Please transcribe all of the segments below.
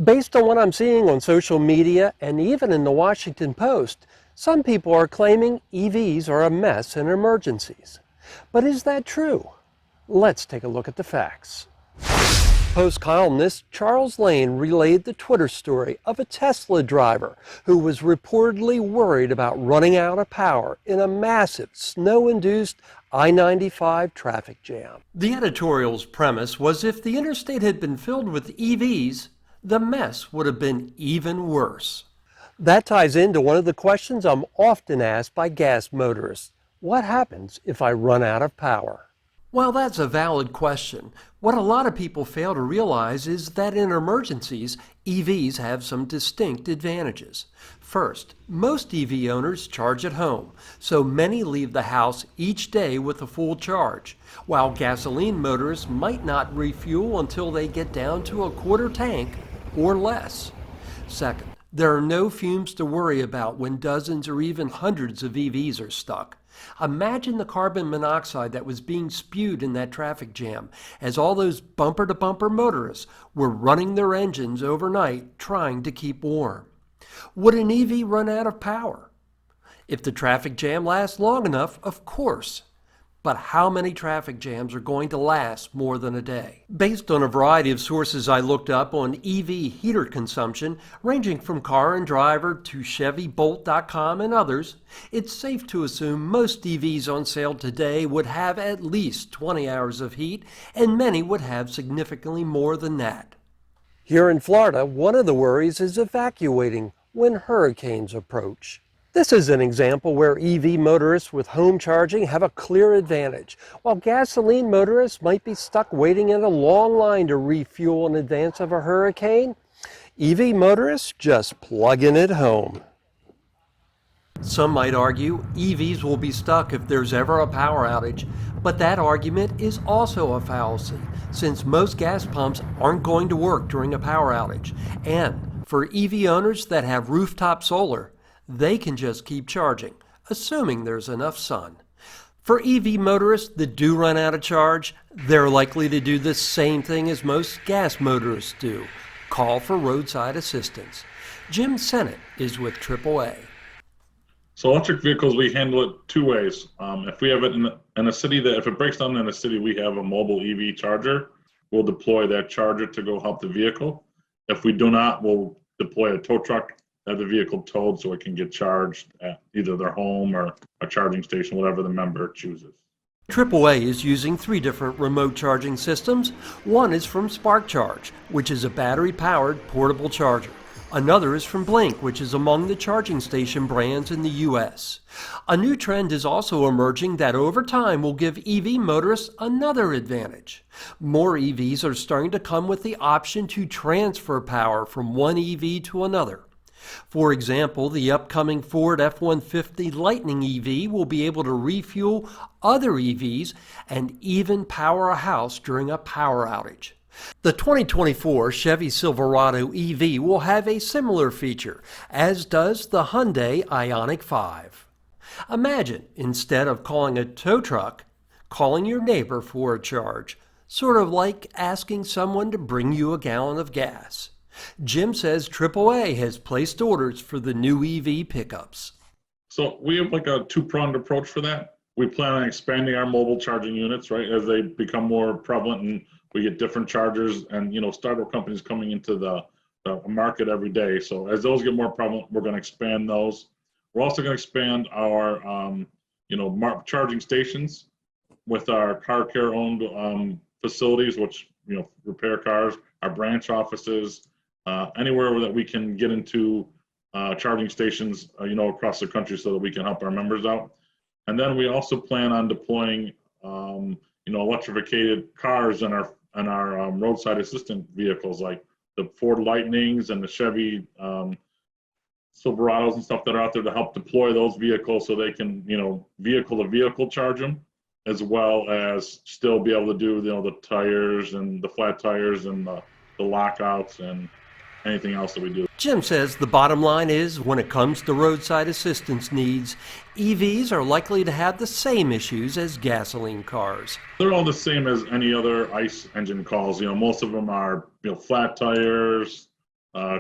Based on what I'm seeing on social media and even in the Washington Post, some people are claiming EVs are a mess in emergencies. But is that true? Let's take a look at the facts. Post columnist Charles Lane relayed the Twitter story of a Tesla driver who was reportedly worried about running out of power in a massive snow-induced I-95 traffic jam. The editorial's premise was if the interstate had been filled with EVs, the mess would have been even worse. That ties into one of the questions I'm often asked by gas motorists. What happens if I run out of power? Well, that's a valid question. What a lot of people fail to realize is that in emergencies, EVs have some distinct advantages. First, most EV owners charge at home, so many leave the house each day with a full charge, while gasoline motorists might not refuel until they get down to a quarter tank or less. Second, there are no fumes to worry about when dozens or even hundreds of EVs are stuck. Imagine the carbon monoxide that was being spewed in that traffic jam as all those bumper-to-bumper motorists were running their engines overnight trying to keep warm. Would an EV run out of power? If the traffic jam lasts long enough, of course. But how many traffic jams are going to last more than a day? Based on a variety of sources I looked up on EV heater consumption, ranging from Car and Driver to ChevyBolt.com and others, it's safe to assume most EVs on sale today would have at least 20 hours of heat, and many would have significantly more than that. Here in Florida, one of the worries is evacuating when hurricanes approach. This is an example where EV motorists with home charging have a clear advantage, while gasoline motorists might be stuck waiting in a long line to refuel in advance of a hurricane. EV motorists just plug in at home. Some might argue EVs will be stuck if there's ever a power outage, but that argument is also a fallacy, since most gas pumps aren't going to work during a power outage. And for EV owners that have rooftop solar, they can just keep charging, assuming there's enough sun. For EV motorists that do run out of charge, they're likely to do the same thing as most gas motorists do: call for roadside assistance. Jim Sennett is with AAA. So electric vehicles, we handle it two ways. If we have it in a city if it breaks down in a city, we have a mobile EV charger. We'll deploy that charger to go help the vehicle. If we do not, we'll deploy a tow truck, have the vehicle towed so it can get charged at either their home or a charging station, whatever the member chooses. AAA is using 3 different remote charging systems. One is from Spark Charge, which is a battery-powered portable charger. Another is from Blink, which is among the charging station brands in the U.S. A new trend is also emerging that over time will give EV motorists another advantage. More EVs are starting to come with the option to transfer power from one EV to another. For example, the upcoming Ford F-150 Lightning EV will be able to refuel other EVs and even power a house during a power outage. The 2024 Chevy Silverado EV will have a similar feature, as does the Hyundai Ioniq 5. Imagine, instead of calling a tow truck, calling your neighbor for a charge, sort of like asking someone to bring you a gallon of gas. Jim says AAA has placed orders for the new EV pickups. So we have like a two-pronged approach for that. We plan on expanding our mobile charging units, right, as they become more prevalent and we get different chargers and, startup companies coming into the market every day. So as those get more prevalent, we're going to expand those. We're also going to expand our, charging stations with our car care owned facilities, which, repair cars, our branch offices, anywhere that we can get into charging stations, across the country so that we can help our members out. And then we also plan on deploying, electrificated cars in our roadside assistant vehicles, like the Ford Lightnings and the Chevy Silverados and stuff that are out there to help deploy those vehicles so they can, vehicle to vehicle charge them, as well as still be able to do, the tires and the flat tires and the lockouts and anything else that we do. Jim says the bottom line is, when it comes to roadside assistance needs, EVs are likely to have the same issues as gasoline cars. They're all the same as any other ICE engine calls. Most of them are, flat tires,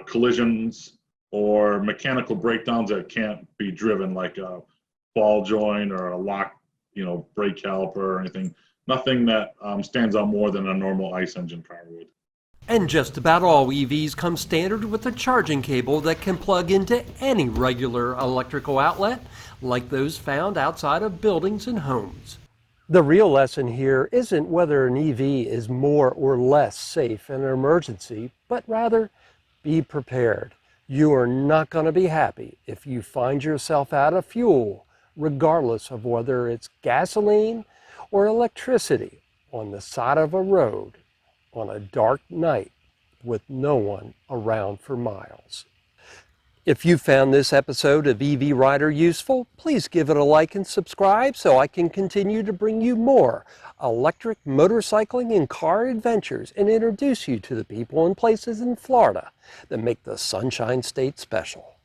collisions or mechanical breakdowns that can't be driven, like a ball joint or a lock, brake caliper or anything. Nothing that stands out more than a normal ICE engine car would. And just about all EVs come standard with a charging cable that can plug into any regular electrical outlet, like those found outside of buildings and homes. The real lesson here isn't whether an EV is more or less safe in an emergency, but rather be prepared. You are not going to be happy if you find yourself out of fuel, regardless of whether it's gasoline or electricity, on the side of a road on a dark night with no one around for miles. If you found this episode of EV Rider useful, please give it a like and subscribe so I can continue to bring you more electric motorcycling and car adventures and introduce you to the people and places in Florida that make the Sunshine State special.